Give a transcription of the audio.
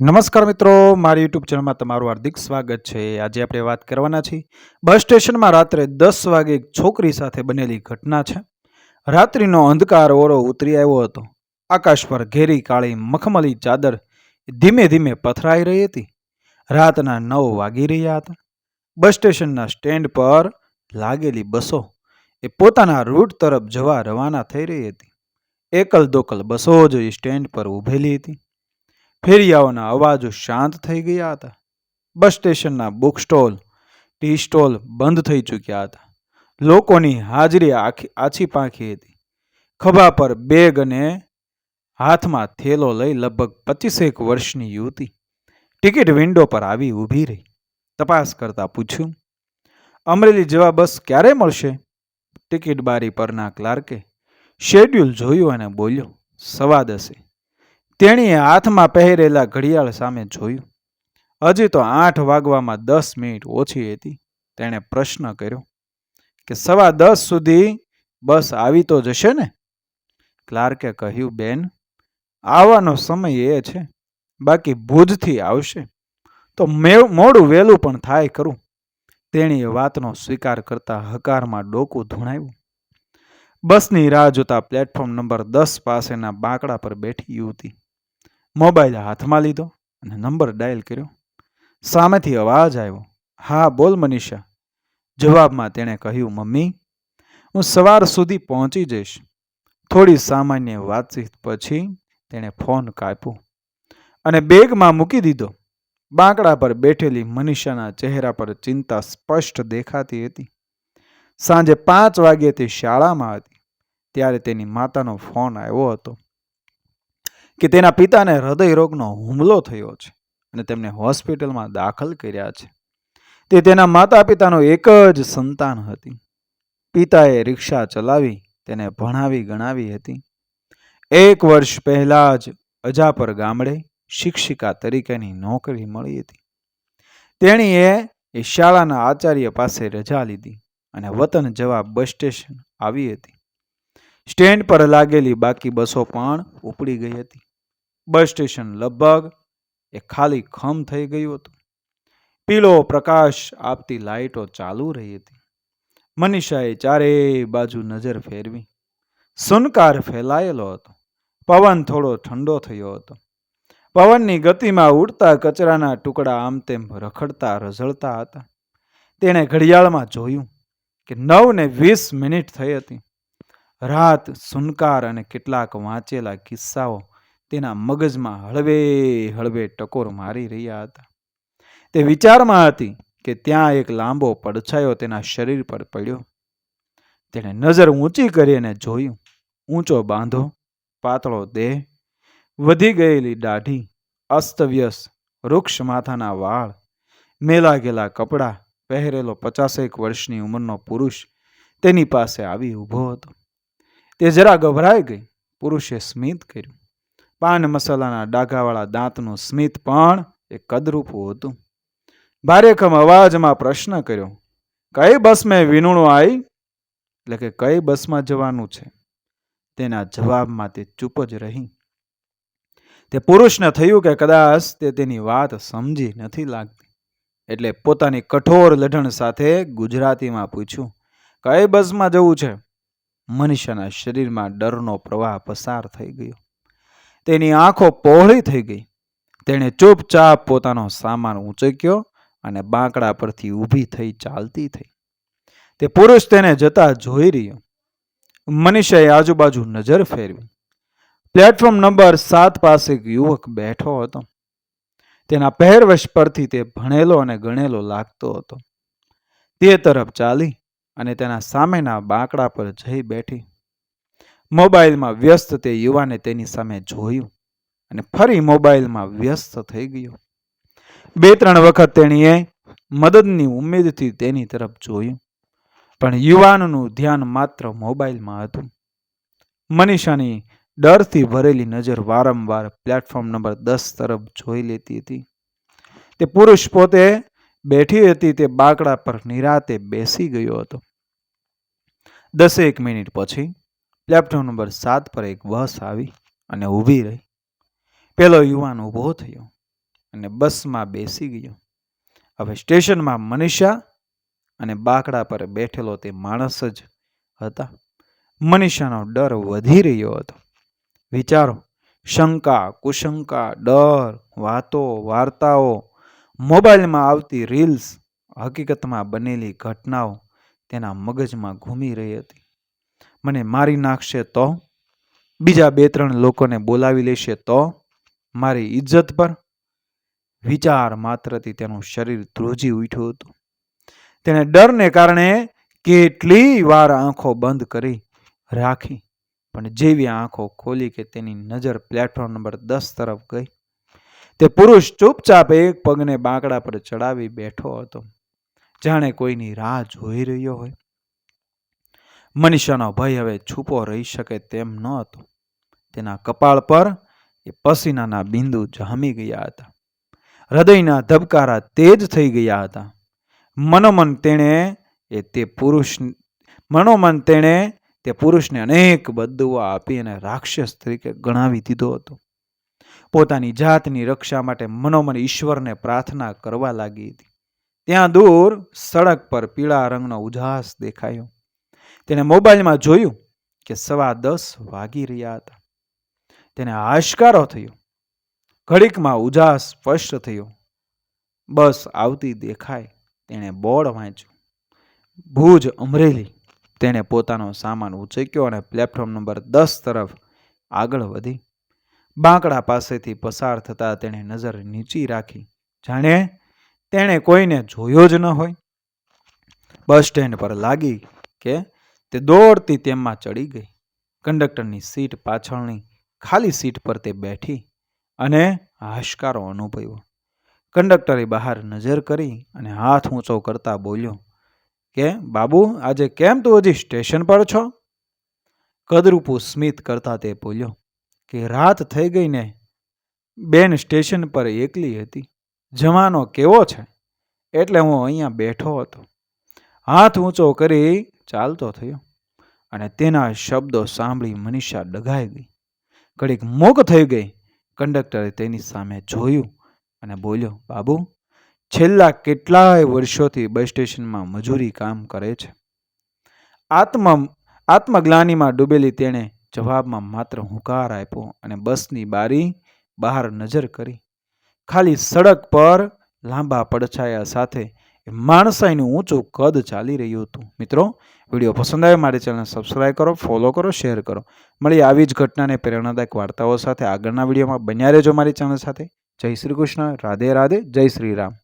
નમસ્કાર મિત્રો, મારી યુટ્યુબ ચેનલમાં તમારું હાર્દિક સ્વાગત છે। આજે આપણે વાત કરવાના છીએ બસ સ્ટેશનમાં રાત્રે 10 વાગે એક છોકરી સાથે બનેલી ઘટના છે। રાત્રિનો અંધકાર ઓરો ઉતરી આવ્યો હતો। આકાશ પર ઘેરી કાળી મખમલી ચાદર ધીમે ધીમે પથરાઈ રહી હતી। રાતના 9 વાગી રહ્યા હતા। બસ સ્ટેશનના સ્ટેન્ડ પર લાગેલી બસો એ પોતાના રૂટ તરફ જવા રવાના થઈ રહી હતી। એકલ દોકલ બસો જ સ્ટેન્ડ પર ઊભેલી હતી। ફેરિયાઓના અવાજો શાંત થઈ ગયા હતા। બસ સ્ટેશનના બુક સ્ટોલ, ટી સ્ટોલ બંધ થઈ ચૂક્યા હતા। લોકોની હાજરી આછી પાંખી હતી। ખભા પર બેગ અને હાથમાં થેલો લઈ લગભગ 25 વર્ષની યુવતી ટિકિટ વિન્ડો પર આવી ઊભી રહી। તપાસ કરતા પૂછ્યું, અમરેલી જવા બસ ક્યારે મળશે? ટિકિટ બારી પરના ક્લાર્કે શેડ્યુલ જોયું અને બોલ્યો, 10:15। તેણીએ હાથમાં પહેરેલા ઘડિયાળ સામે જોયું। હજી તો 8 વાગવામાં 10 મિનિટ ઓછી હતી। તેણે પ્રશ્ન કર્યો કે 10:15 સુધી બસ આવી તો જશે ને? ક્લાર્કે કહ્યું, બેન, આવવાનો સમય એ છે, બાકી ભુજથી આવશે તો મોડું વહેલું પણ થાય ખરું। તેણીએ વાતનો સ્વીકાર કરતા હકારમાં ડોકું ધૂણાવ્યું। બસની રાહ જોતા પ્લેટફોર્મ નંબર 10 પાસેના બાંકડા પર બેઠી યુવતી મોબાઈલ હાથમાં લીધો અને નંબર ડાયલ કર્યો। સામેથી અવાજ આવ્યો, હા બોલ મનીષા। જવાબમાં તેણે કહ્યું, મમ્મી, હું સવાર સુધી પહોંચી જઈશ। થોડી સામાન્ય વાતચીત પછી તેણે ફોન કાપ્યો અને બેગમાં મૂકી દીધો। બાંકડા પર બેઠેલી મનીષાના ચહેરા પર ચિંતા સ્પષ્ટ દેખાતી હતી। સાંજે 5 વાગ્યે તે શાળામાં હતી ત્યારે તેની માતાનો ફોન આવ્યો હતો કે તેના પિતાને હૃદય રોગનો હુમલો થયો છે અને તેમને હોસ્પિટલમાં દાખલ કર્યા છે। તે તેના માતા પિતાનો એક જ સંતાન હતી। પિતાએ રિક્ષા ચલાવી તેને ભણાવી ગણાવી હતી। 1 વર્ષ પહેલા જ અજાપર ગામડે શિક્ષિકા તરીકેની નોકરી મળી હતી। તેણીએ એ શાળાના આચાર્ય પાસે રજા લીધી અને વતન જવા બસ સ્ટેશન આવી હતી। સ્ટેન્ડ પર લાગેલી બાકી બસો પણ ઉપડી ગઈ હતી। બસ સ્ટેશન લગભગ ખાલી ખમ થઈ ગયું હતું। પીળો પ્રકાશ આપતી લાઇટો ચાલુ રહી હતી। મનીષાએ ચારેય બાજુ નજર ફેરવી। સુનકાર ફેલાયેલો હતો। પવન થોડો ઠંડો થયો હતો। પવનની ગતિમાં ઉડતા કચરાના ટુકડા આમ તેમ રખડતા રઝળતા હતા। તેણે ઘડિયાળમાં જોયું કે 9:20 થઈ હતી। રાત, સુનકાર અને કેટલાક વાંચેલા કિસ્સાઓ તેના મગજમાં હળવે હળવે ટકોર મારી રહ્યા હતા। તે વિચારમાં હતી કે ત્યાં એક લાંબો પડછાયો તેના શરીર પર પડ્યો। તેણે નજર ઊંચી કરીને જોયું। ઊંચો બાંધો, પાતળો દેહ, વધી ગયેલી દાઢી, અસ્તવ્યસ્ત વૃક્ષ માથાના વાળ, મેલા ગયેલા કપડાં પહેરેલો 50 વર્ષની ઉંમરનો પુરુષ તેની પાસે આવી ઊભો હતો। તે જરા ગભરાઈ ગઈ। પુરુષે સ્મિત કર્યું। પાન મસાલાના ડાઘાવાળા દાંતનું સ્મિત પણ એક કદરૂપું હતું। ભારેખમ અવાજમાં પ્રશ્ન કર્યો, કઈ બસમાં વિનુણું આવી? એટલે કે કઈ બસમાં જવાનું છે? તેના જવાબમાં તે ચૂપ જ રહી। તે પુરુષને થયું કે કદાચ તે તેની વાત સમજી નથી લાગતી, એટલે પોતાની કઠોર લઢણ સાથે ગુજરાતીમાં પૂછ્યું, કઈ બસમાં જવું છે? મનીષાના શરીરમાં ડરનો પ્રવાહ પસાર થઈ ગયો। તેની આંખો પહોળી થઈ ગઈ। તેણે ચૂપચાપ પોતાનો સામાન ઊંચક્યો અને બાંકડા પરથી ઊભી થઈ ચાલતી થઈ। તે પુરુષ તેને જતા જોઈ રહ્યો। મનીષાએ આજુબાજુ નજર ફેરવી। પ્લેટફોર્મ નંબર 7 પાસે એક યુવક બેઠો હતો। તેના પહેરવેશ પરથી તે ભણેલો અને ગણેલો લાગતો હતો। તે તરફ ચાલી અને તેના સામેના બાંકડા પર જઈ બેઠી। મોબાઈલમાં વ્યસ્ત તે યુવાને તેની સામે જોયું અને ફરી મોબાઈલમાં વ્યસ્ત થઈ ગયો। 2-3 વખત તેણીએ મદદની ઉમ્મીદથી તેની તરફ જોયું, પણ યુવાનનું ધ્યાન માત્ર મોબાઈલમાં હતું। મનીષાની ડરથી ભરેલી નજર વારંવાર પ્લેટફોર્મ નંબર 10 તરફ જોઈ લેતી હતી। તે પુરુષ પોતે બેઠી હતી તે બાંકડા પર નિરાતે બેસી ગયો હતો। 10 મિનિટ પછી પ્લેટફોર્મ નંબર 7 પર એક બસ આવી અને ઊભી રહી। પેલો યુવાન ઊભો થયો। અને બસમાં બેસી ગયો. હવે સ્ટેશનમાં મનીષા અને બાકડા પર બેઠેલો તે માણસ જ હતા. મનીષાનો ડર વધી રહ્યો હતો. વિચારો, શંકા, કુશંકા, ડર, વાતો, વાર્તાઓ, મોબાઈલમાં આવતી રીલ્સ, હકીકતમાં બનેલી ઘટનાઓ તેના મગજમાં ઘૂમી રહી હતી. મને મારી નાખશે તો, બીજા 2-3 લોકોને બોલાવી લેશે તો, મારી ઇજ્જત પર. વિચાર માત્રથી તેનું શરીર ધ્રુજી ઉઠ્યું હતું. તેને ડરને કારણે કેટલી વાર આંખો બંધ કરી રાખી, પણ જેવી આંખો ખોલી કે તેની નજર પ્લેટફોર્મ નંબર 10 તરફ ગઈ. તે પુરુષ ચૂપચાપ એક પગને બાંકડા પર ચડાવી બેઠો હતો, જાણે કોઈની રાહ જોઈ રહ્યો હોય. મનીષાનો ભય હવે છુપો રહી શકે તેમ ન હતો. તેના કપાળ પર એ પસીનાના બિંદુ જામી ગયા હતા. હૃદયના ધબકારા તેજ થઈ ગયા હતા. મનોમન તેણે તે પુરુષને અનેક બદદુઆ આપી અને રાક્ષસ તરીકે ગણાવી દીધો હતો. પોતાની જાતની રક્ષા માટે મનોમન ઈશ્વરને પ્રાર્થના કરવા લાગી હતી. ત્યાં દૂર સડક પર પીળા રંગનો ઉજાસ દેખાયો. તેને મોબાઈલમાં જોયું કે 10:15 વાગી રહ્યા હતા. તેને હાશકારો થયો. ઘડીકમાં ઉજાસ સ્પષ્ટ થયો. બસ આવતી દેખાય. તેણે બોર્ડ વાંચ્યું, ભુજ અમરેલી. તેણે પોતાનો સામાન ઉચક્યો અને પ્લેટફોર્મ નંબર 10 તરફ આગળ વધી. બાંકડા પાસેથી પસાર થતા તેણે નજર નીચી રાખી, જાણે તેણે કોઈને જોયો જ ન હોય. બસ સ્ટેન્ડ પર લાગી કે તે દોડતી તેમાં ચડી ગઈ. કંડક્ટરની સીટ પાછળની ખાલી સીટ પર તે બેઠી અને હાશકારો અનુભવ્યો. કંડક્ટરે બહાર નજર કરી અને હાથ ઊંચો કરતા બોલ્યો કે બાબુ, આજે કેમ તું હજી સ્ટેશન પર છો? કદરૂપું સ્મિત કરતા તે બોલ્યો કે રાત થઈ ગઈ ને બેન, સ્ટેશન પર એકલી હતી. જમાનો કેવો છે એટલે હું અહીંયા બેઠો હતો. હાથ ઊંચો કરી ચાલતો થયો અને તેના શબ્દો સાંભળી મનીષા ડઘાઈ ગઈ. ઘડીક મૂક થઈ ગઈ. કંડક્ટરે તેની સામે જોયું અને બોલ્યો, બાબુ, છેલ્લા કેટલાય વર્ષોથી બસ સ્ટેશનમાં મજૂરી કામ કરે છે. આત્મગ્લાનીમાં ડૂબેલી તેણે જવાબમાં માત્ર હુંકાર આપ્યો અને બસની બારી બહાર નજર કરી. ખાલી સડક પર લાંબા પડછાયા સાથે માણસાઈનું ઊંચું કદ ચાલી રહ્યું હતું. મિત્રો, વિડીયો પસંદ આવે મારી ચેનલ સબસ્ક્રાઈબ કરો, ફોલો કરો, શેર કરો. મળી આવી જ ઘટનાને પ્રેરણાદાયક વાર્તાઓ સાથે આગળના વિડીયોમાં બન્યા રહેજો મારી ચેનલ સાથે. જય શ્રી કૃષ્ણ, રાધે રાધે, જય શ્રી રામ.